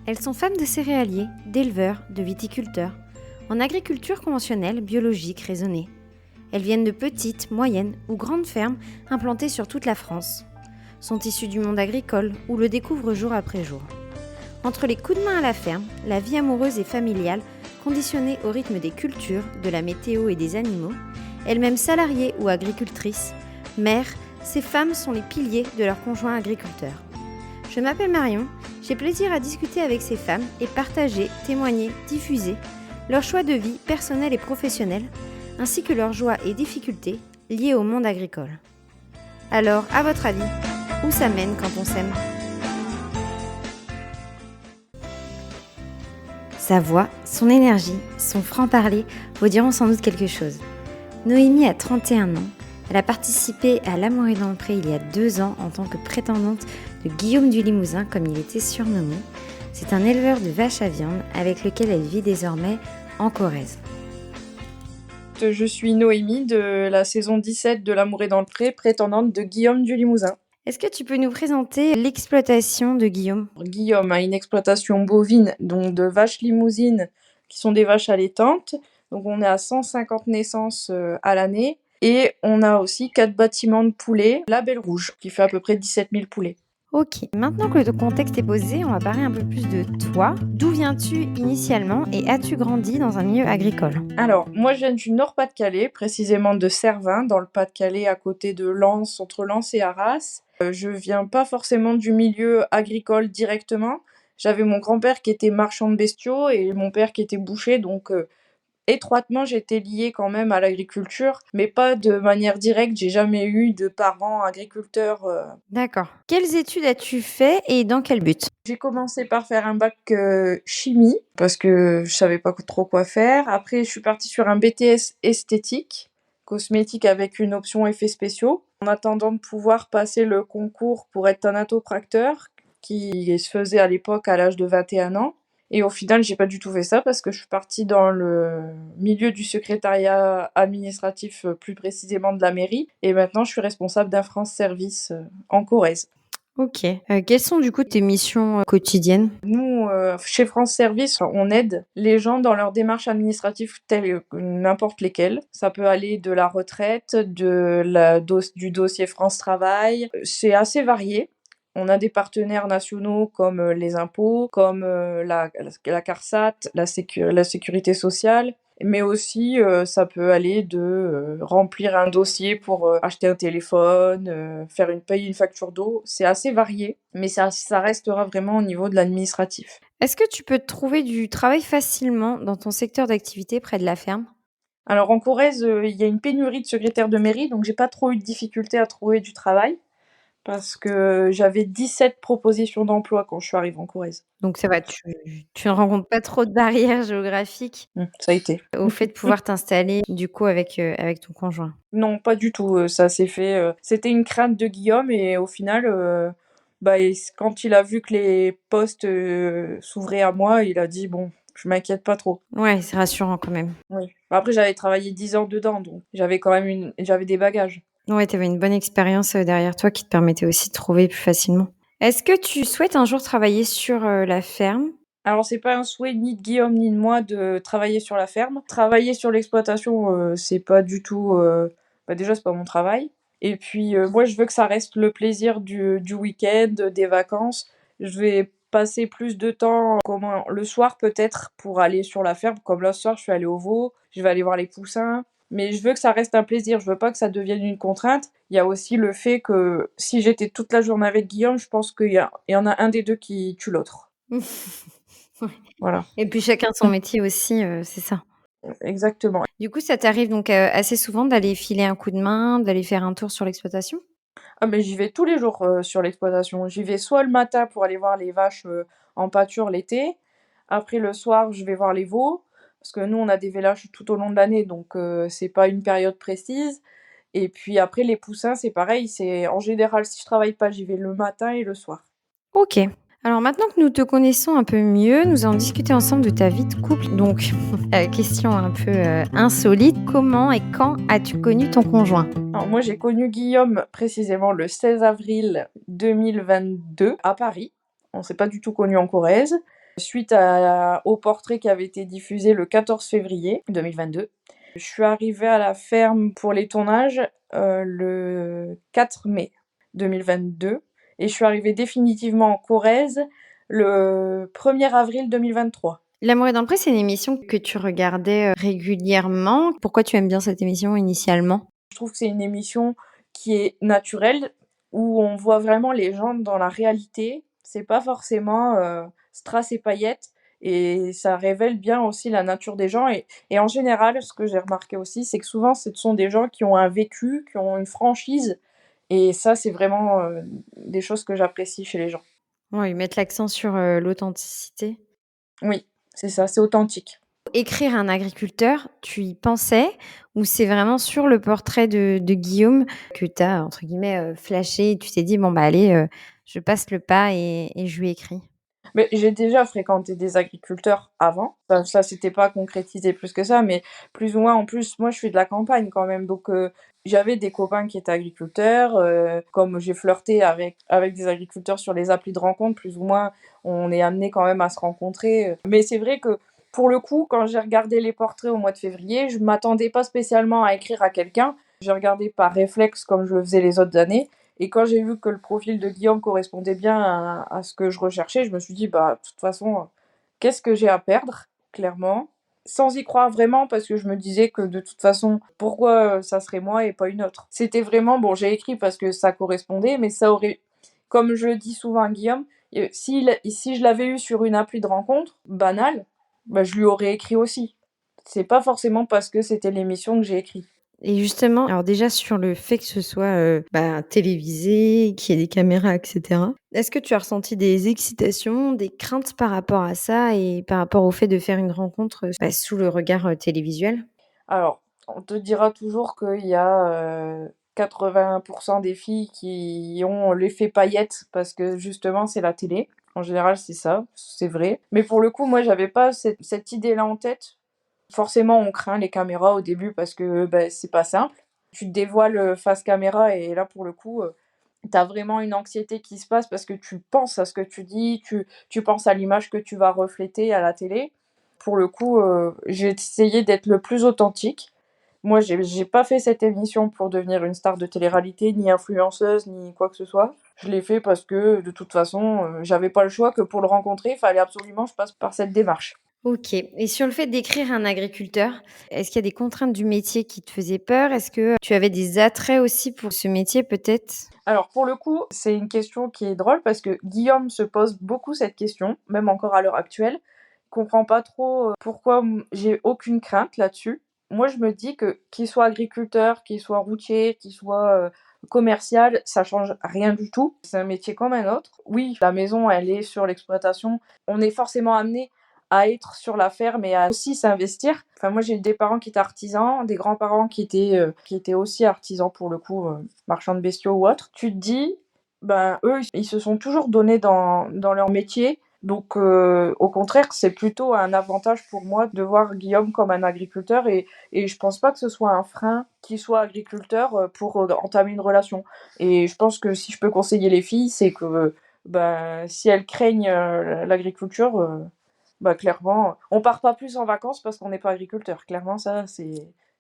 Elles sont femmes de céréaliers, d'éleveurs, de viticulteurs, en agriculture conventionnelle, biologique, raisonnée. Elles viennent de petites, moyennes ou grandes fermes implantées sur toute la France. Sont issues du monde agricole ou le découvrent jour après jour. Entre les coups de main à la ferme, la vie amoureuse et familiale, conditionnée au rythme des cultures, de la météo et des animaux, elles-mêmes salariées ou agricultrices, mères, ces femmes sont les piliers de leurs conjoints agriculteurs. Je m'appelle Marion, j'ai plaisir à discuter avec ces femmes et partager, témoigner, diffuser leurs choix de vie personnels et professionnels, ainsi que leurs joies et difficultés liées au monde agricole. Alors, à votre avis, où ça mène quand on s'aime ? Sa voix, son énergie, son franc-parler vous diront sans doute quelque chose. Noémie a 31 ans. Elle a participé à L'Amour est dans le pré il y a 2 ans en tant que prétendante de Guillaume du Limousin, comme il était surnommé. C'est un éleveur de vaches à viande avec lequel elle vit désormais en Corrèze. Je suis Noémie de la saison 17 de L'Amour est dans le pré, prétendante de Guillaume du Limousin. Est-ce que tu peux nous présenter l'exploitation de Guillaume ? Guillaume a une exploitation bovine, donc de vaches limousines, qui sont des vaches allaitantes. Donc on est à 150 naissances à l'année. Et on a aussi 4 bâtiments de poulets, la Belle Rouge, qui fait à peu près 17 000 poulets. Ok, maintenant que le contexte est posé, on va parler un peu plus de toi. D'où viens-tu initialement et as-tu grandi dans un milieu agricole ? Alors, moi je viens du Nord-Pas-de-Calais, précisément de Cervin, dans le Pas-de-Calais, à côté de Lens, entre Lens et Arras. Je viens pas forcément du milieu agricole directement. J'avais mon grand-père qui était marchand de bestiaux et mon père qui était boucher, donc étroitement j'étais liée quand même à l'agriculture, mais pas de manière directe. J'ai jamais eu de parents agriculteurs. D'accord. Quelles études as-tu fait et dans quel but ? J'ai commencé par faire un bac chimie parce que je savais pas trop quoi faire. Après, je suis partie sur un BTS esthétique, cosmétique avec une option effets spéciaux, en attendant de pouvoir passer le concours pour être thanatopracteur qui se faisait à l'époque à l'âge de 21 ans. Et au final, j'ai pas du tout fait ça parce que je suis partie dans le milieu du secrétariat administratif, plus précisément de la mairie. Et maintenant, je suis responsable d'un France Service en Corrèze. Ok. Quelles sont du coup tes missions quotidiennes ? Nous, chez France Service, on aide les gens dans leurs démarches administratives telles que n'importe lesquelles. Ça peut aller de la retraite, du dossier France Travail. C'est assez varié. On a des partenaires nationaux comme les impôts, comme la CARSAT, la sécurité sociale. Mais aussi, ça peut aller de remplir un dossier pour acheter un téléphone, payer une facture d'eau. C'est assez varié, mais ça restera vraiment au niveau de l'administratif. Est-ce que tu peux trouver du travail facilement dans ton secteur d'activité près de la ferme ? Alors en Corrèze, il y a une pénurie de secrétaires de mairie, donc j'ai pas trop eu de difficulté à trouver du travail parce que j'avais 17 propositions d'emploi quand je suis arrivée en Corrèze. Donc ça va, tu ne rencontres pas trop de barrières géographiques Ça a été. au fait de pouvoir t'installer du coup avec ton conjoint. Non, pas du tout, ça s'est fait, c'était une crainte de Guillaume et au final, quand il a vu que les postes, s'ouvraient à moi, il a dit: «Bon, je m'inquiète pas trop». Ouais, c'est rassurant quand même. Oui. Après j'avais travaillé 10 ans dedans, donc j'avais quand même j'avais des bagages. Ouais, tu avais une bonne expérience derrière toi qui te permettait aussi de trouver plus facilement. Est-ce que tu souhaites un jour travailler sur la ferme ? Alors c'est pas un souhait ni de Guillaume ni de moi de travailler sur la ferme. Travailler sur l'exploitation, c'est pas du tout, déjà c'est pas mon travail et puis, moi je veux que ça reste le plaisir du week-end, des vacances. Je vais passer plus de temps le soir peut-être pour aller sur la ferme, comme là ce soir je suis allée au veau, je vais aller voir les poussins, mais je veux que ça reste un plaisir, je veux pas que ça devienne une contrainte. Il y a aussi le fait que si j'étais toute la journée avec Guillaume, je pense il y en a un des 2 qui tue l'autre. Ouais. Voilà. Et puis chacun son métier aussi, c'est ça. Exactement. Du coup, ça t'arrive donc assez souvent d'aller filer un coup de main, d'aller faire un tour sur l'exploitation ? Ah mais j'y vais tous les jours, sur l'exploitation. J'y vais soit le matin pour aller voir les vaches, en pâture l'été. Après le soir, je vais voir les veaux, parce que nous on a des vélages tout au long de l'année, donc c'est pas une période précise. Et puis après les poussins, c'est pareil, c'est en général si je travaille pas, j'y vais le matin et le soir. Ok. Alors maintenant que nous te connaissons un peu mieux, nous allons discuter ensemble de ta vie de couple. Donc, question un peu insolite, comment et quand as-tu connu ton conjoint ? Alors moi j'ai connu Guillaume précisément le 16 avril 2022 à Paris. On s'est pas du tout connus en Corrèze suite au portrait qui avait été diffusé le 14 février 2022. Je suis arrivée à la ferme pour les tournages le 4 mai 2022 et je suis arrivée définitivement en Corrèze le 1er avril 2023. L'amour est dans le pré, c'est une émission que tu regardais régulièrement. Pourquoi tu aimes bien cette émission initialement? Je trouve que c'est une émission qui est naturelle, où on voit vraiment les gens dans la réalité. C'est pas forcément strass et paillettes, et ça révèle bien aussi la nature des gens. Et en général, ce que j'ai remarqué aussi, c'est que souvent, ce sont des gens qui ont un vécu, qui ont une franchise, et ça, c'est vraiment des choses que j'apprécie chez les gens. Ouais, ils mettent l'accent sur l'authenticité. Oui, c'est ça, c'est authentique. Écrire un agriculteur, tu y pensais ou c'est vraiment sur le portrait de Guillaume que tu as, entre guillemets, flashé et tu t'es dit: «Bon, bah, allez, je passe le pas et je lui écris»? Mais j'ai déjà fréquenté des agriculteurs avant. Ça s'était pas concrétisé plus que ça, mais plus ou moins. En plus, moi, je suis de la campagne quand même, donc j'avais des copains qui étaient agriculteurs. Comme j'ai flirté avec des agriculteurs sur les applis de rencontre, plus ou moins, on est amené quand même à se rencontrer. Mais c'est vrai que pour le coup, quand j'ai regardé les portraits au mois de février, je m'attendais pas spécialement à écrire à quelqu'un. J'ai regardé par réflexe comme je le faisais les autres années. Et quand j'ai vu que le profil de Guillaume correspondait bien à ce que je recherchais, je me suis dit, bah, de toute façon, qu'est-ce que j'ai à perdre, clairement, sans y croire vraiment, parce que je me disais que de toute façon, pourquoi ça serait moi et pas une autre. C'était vraiment, bon, j'ai écrit parce que ça correspondait, mais ça aurait, comme je le dis souvent à Guillaume, si je l'avais eu sur une appli de rencontre, banale, bah, je lui aurais écrit aussi. C'est pas forcément parce que c'était l'émission que j'ai écrit. Et justement, alors déjà sur le fait que ce soit, télévisé, qu'il y ait des caméras et cetera, est-ce que tu as ressenti des excitations, des craintes par rapport à ça et par rapport au fait de faire une rencontre, sous le regard, télévisuel? Alors, on te dira toujours qu'il y a 80 des filles qui ont l'effet paillettes parce que justement c'est la télé. En général, c'est ça, c'est vrai. Mais pour le coup, moi, j'avais pas cette idée-là en tête. Forcément, on craint les caméras au début parce que bah, c'est pas simple. Tu te dévoiles face caméra et là, pour le coup, tu as vraiment une anxiété qui se passe parce que tu penses à ce que tu dis, tu penses à l'image que tu vas refléter à la télé. Pour le coup, j'ai essayé d'être le plus authentique. Moi, j'ai pas fait cette émission pour devenir une star de télé-réalité, ni influenceuse, ni quoi que ce soit. Je l'ai fait parce que, de toute façon, j'avais pas le choix, que pour le rencontrer, il fallait absolument que je passe par cette démarche. OK, et sur le fait d'écrire un agriculteur, est-ce qu'il y a des contraintes du métier qui te faisaient peur? Est-ce que tu avais des attraits aussi pour ce métier peut-être? Alors pour le coup, c'est une question qui est drôle parce que Guillaume se pose beaucoup cette question, même encore à l'heure actuelle. Il comprend pas trop pourquoi j'ai aucune crainte là-dessus. Moi, je me dis que qu'il soit agriculteur, qu'il soit routier, qu'il soit commercial, ça change rien du tout. C'est un métier comme un autre. Oui, la maison, elle est sur l'exploitation. On est forcément amené à être sur la ferme et à aussi s'investir. Enfin, moi, j'ai des parents qui étaient artisans, des grands-parents qui étaient aussi artisans pour le coup, marchands de bestiaux ou autres. Tu te dis, ben, eux, ils se sont toujours donnés dans leur métier. Donc, au contraire, c'est plutôt un avantage pour moi de voir Guillaume comme un agriculteur et je pense pas que ce soit un frein qu'il soit agriculteur pour entamer une relation. Et je pense que si je peux conseiller les filles, c'est que ben, si elles craignent l'agriculture, bah clairement, on part pas plus en vacances parce qu'on n'est pas agriculteur. Clairement, ça, c'est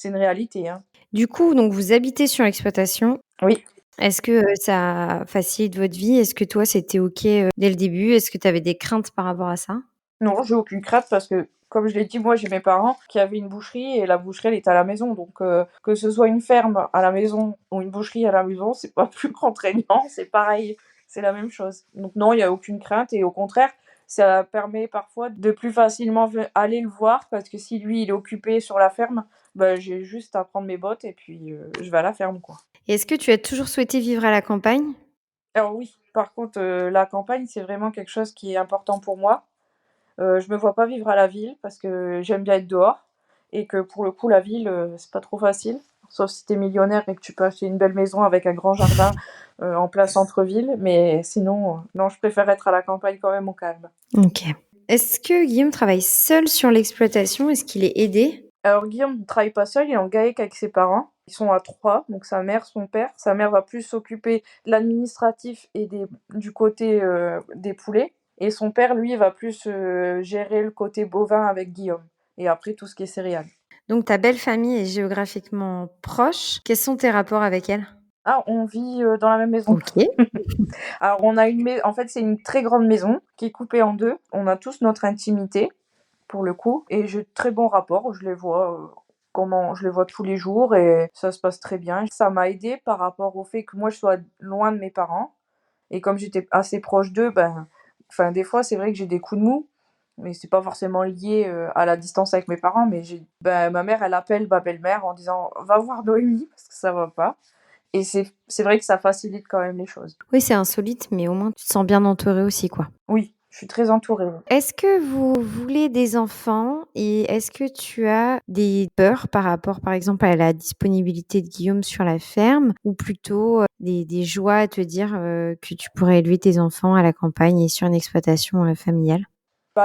une réalité, hein. Du coup, donc vous habitez sur l'exploitation. Oui. Est-ce que, ça facilite votre vie? Est-ce que toi, c'était OK, dès le début? Est-ce que tu avais des craintes par rapport à ça? Non, j'ai aucune crainte parce que, comme je l'ai dit, moi, j'ai mes parents qui avaient une boucherie et la boucherie, elle est à la maison. Donc, que ce soit une ferme à la maison ou une boucherie à la maison, c'est pas plus contraignant, c'est pareil, c'est la même chose. Donc, non, il y a aucune crainte et au contraire, ça permet parfois de plus facilement aller le voir parce que si lui, il est occupé sur la ferme, bah, j'ai juste à prendre mes bottes et puis je vais à la ferme, quoi. Et est-ce que tu as toujours souhaité vivre à la campagne? Alors oui, par contre, la campagne, c'est vraiment quelque chose qui est important pour moi. Je me vois pas vivre à la ville parce que j'aime bien être dehors et que pour le coup la ville, c'est pas trop facile. Sauf si tu es millionnaire et que tu peux acheter une belle maison avec un grand jardin, en plein centre-ville, mais sinon, non, je préfère être à la campagne quand même au calme. OK. Est-ce que Guillaume travaille seul sur l'exploitation? Est-ce qu'il est aidé? Alors Guillaume ne travaille pas seul, il est en GAEC avec ses parents. Ils sont à 3, donc sa mère, son père. Sa mère va plus s'occuper de l'administratif et du côté des poulets. Et son père, lui, va plus gérer le côté bovin avec Guillaume. Et après, tout ce qui est céréales. Donc ta belle famille est géographiquement proche. Quels sont tes rapports avec elle? Ah, on vit dans la même maison. Ok. Alors, on a en fait, c'est une très grande maison qui est coupée en deux. On a tous notre intimité, pour le coup. Et j'ai de très bons rapports. Je les vois je les vois tous les jours et ça se passe très bien. Ça m'a aidé par rapport au fait que moi, je sois loin de mes parents. Et comme j'étais assez proche d'eux, des fois, c'est vrai que j'ai des coups de mou. Mais c'est pas forcément lié à la distance avec mes parents. Mais ma mère, elle appelle ma belle-mère en disant va voir Noémie parce que ça va pas. Et c'est vrai que ça facilite quand même les choses. Oui, c'est insolite, mais au moins tu te sens bien entourée aussi, quoi. Oui, je suis très entourée. Est-ce que vous voulez des enfants et est-ce que tu as des peurs par rapport, par exemple, à la disponibilité de Guillaume sur la ferme ou plutôt des joies à te dire que tu pourrais élever tes enfants à la campagne et sur une exploitation familiale?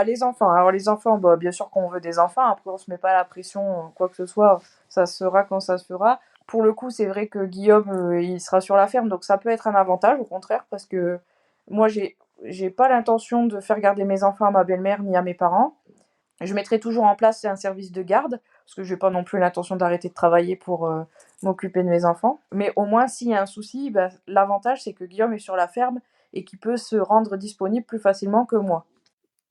Les enfants. Alors les enfants, bien sûr qu'on veut des enfants. Après, on se met pas la pression, quoi que ce soit. Ça se fera quand ça se fera. Pour le coup, c'est vrai que Guillaume, il sera sur la ferme, donc ça peut être un avantage, au contraire, parce que moi, j'ai pas l'intention de faire garder mes enfants à ma belle-mère ni à mes parents. Je mettrai toujours en place un service de garde, parce que j'ai pas non plus l'intention d'arrêter de travailler pour m'occuper de mes enfants. Mais au moins, s'il y a un souci, l'avantage, c'est que Guillaume est sur la ferme et qu'il peut se rendre disponible plus facilement que moi.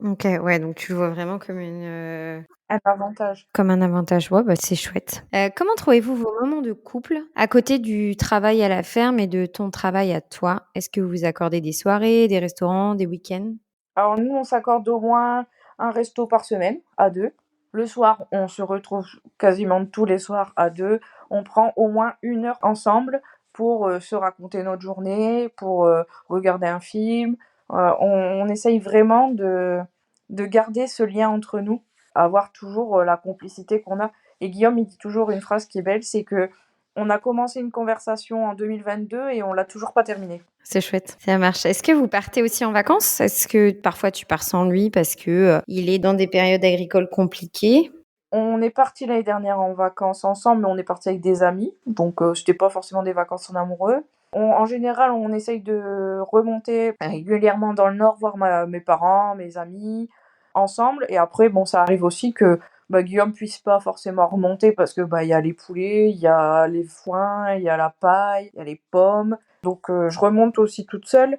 OK, ouais, donc tu le vois vraiment comme Un avantage. comme un avantage. Ouais, c'est chouette. Comment trouvez-vous vos moments de couple à côté du travail à la ferme et de ton travail à toi? Est-ce que vous vous accordez des soirées, des restaurants, des week-ends? Alors nous, on s'accorde au moins un resto par semaine, à deux. Le soir, on se retrouve quasiment tous les soirs à deux. On prend au moins 1 heure ensemble pour se raconter notre journée, pour regarder un film. On essaye vraiment de garder ce lien entre nous, avoir toujours la complicité qu'on a. Et Guillaume, il dit toujours une phrase qui est belle, c'est que on a commencé une conversation en 2022 et on l'a toujours pas terminée. C'est chouette, ça marche. Est-ce que vous partez aussi en vacances? Est-ce que parfois tu pars sans lui parce que il est dans des périodes agricoles compliquées? On est parti l'année dernière en vacances ensemble, mais on est parti avec des amis, donc c'était pas forcément des vacances en amoureux. En général, on essaye de remonter régulièrement dans le nord, voir mes parents, mes amis, ensemble. Et après, bon, ça arrive aussi que Guillaume puisse pas forcément remonter parce que il y a les poulets, il y a les foins, il y a la paille, il y a les pommes. Donc je remonte aussi toute seule,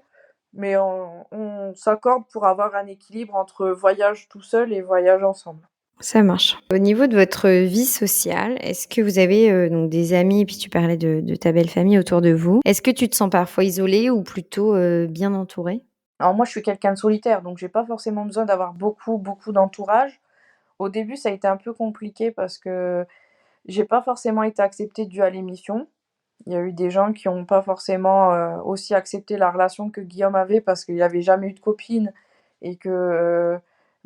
mais on s'accorde pour avoir un équilibre entre voyage tout seul et voyage ensemble. Ça marche. Au niveau de votre vie sociale, est-ce que vous avez donc des amis, et puis tu parlais de ta belle famille autour de vous. Est-ce que tu te sens parfois isolée ou plutôt bien entourée? Alors moi, je suis quelqu'un de solitaire, donc j'ai pas forcément besoin d'avoir beaucoup, beaucoup d'entourage. Au début, ça a été un peu compliqué parce que j'ai pas forcément été acceptée due à l'émission. Il y a eu des gens qui ont pas forcément aussi accepté la relation que Guillaume avait parce qu'il avait jamais eu de copine et que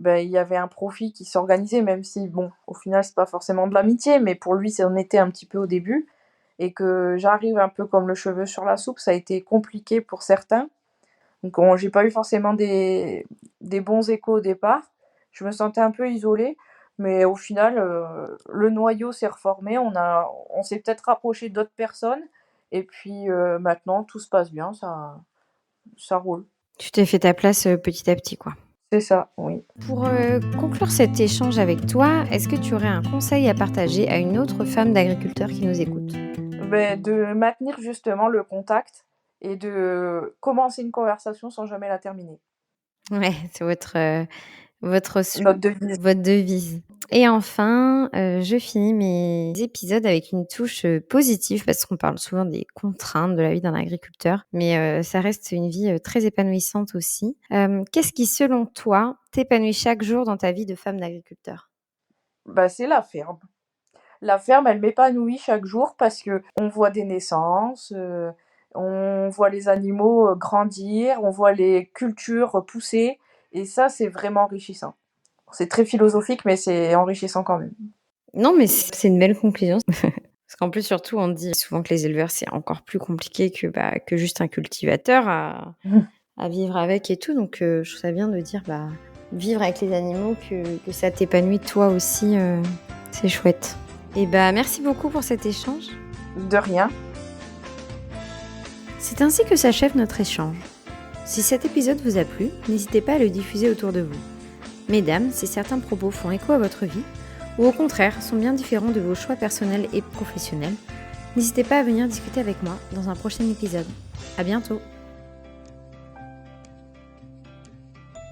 il y avait un profit qui s'organisait, même si bon, au final, c'est pas forcément de l'amitié, mais pour lui, c'en était un petit peu au début. Et que j'arrive un peu comme le cheveu sur la soupe, ça a été compliqué pour certains. Donc j'ai pas eu forcément des bons échos au départ. Je me sentais un peu isolée, mais au final, le noyau s'est reformé. On s'est peut-être rapproché d'autres personnes, et puis maintenant tout se passe bien, ça roule. Tu t'es fait ta place petit à petit, quoi. C'est ça, oui. Pour conclure cet échange avec toi, est-ce que tu aurais un conseil à partager à une autre femme d'agriculteur qui nous écoute? De maintenir justement le contact et de commencer une conversation sans jamais la terminer. Ouais, c'est Notre devise. votre devise. Et enfin, je finis mes épisodes avec une touche positive parce qu'on parle souvent des contraintes de la vie d'un agriculteur, mais ça reste une vie très épanouissante aussi. Qu'est-ce qui, selon toi, t'épanouit chaque jour dans ta vie de femme d'agriculteur? C'est la ferme. La ferme, elle m'épanouit chaque jour parce que on voit des naissances, on voit les animaux grandir, on voit les cultures pousser, et ça, c'est vraiment enrichissant. C'est très philosophique, mais c'est enrichissant quand même. Non, mais c'est une belle conclusion. Parce qu'en plus, surtout, on dit souvent que les éleveurs, c'est encore plus compliqué que juste un cultivateur à vivre avec et tout. Donc, je trouve ça bien de dire, vivre avec les animaux, que ça t'épanouit toi aussi, c'est chouette. Et merci beaucoup pour cet échange. De rien. C'est ainsi que s'achève notre échange. Si cet épisode vous a plu, n'hésitez pas à le diffuser autour de vous. Mesdames, si certains propos font écho à votre vie, ou au contraire sont bien différents de vos choix personnels et professionnels, n'hésitez pas à venir discuter avec moi dans un prochain épisode. À bientôt!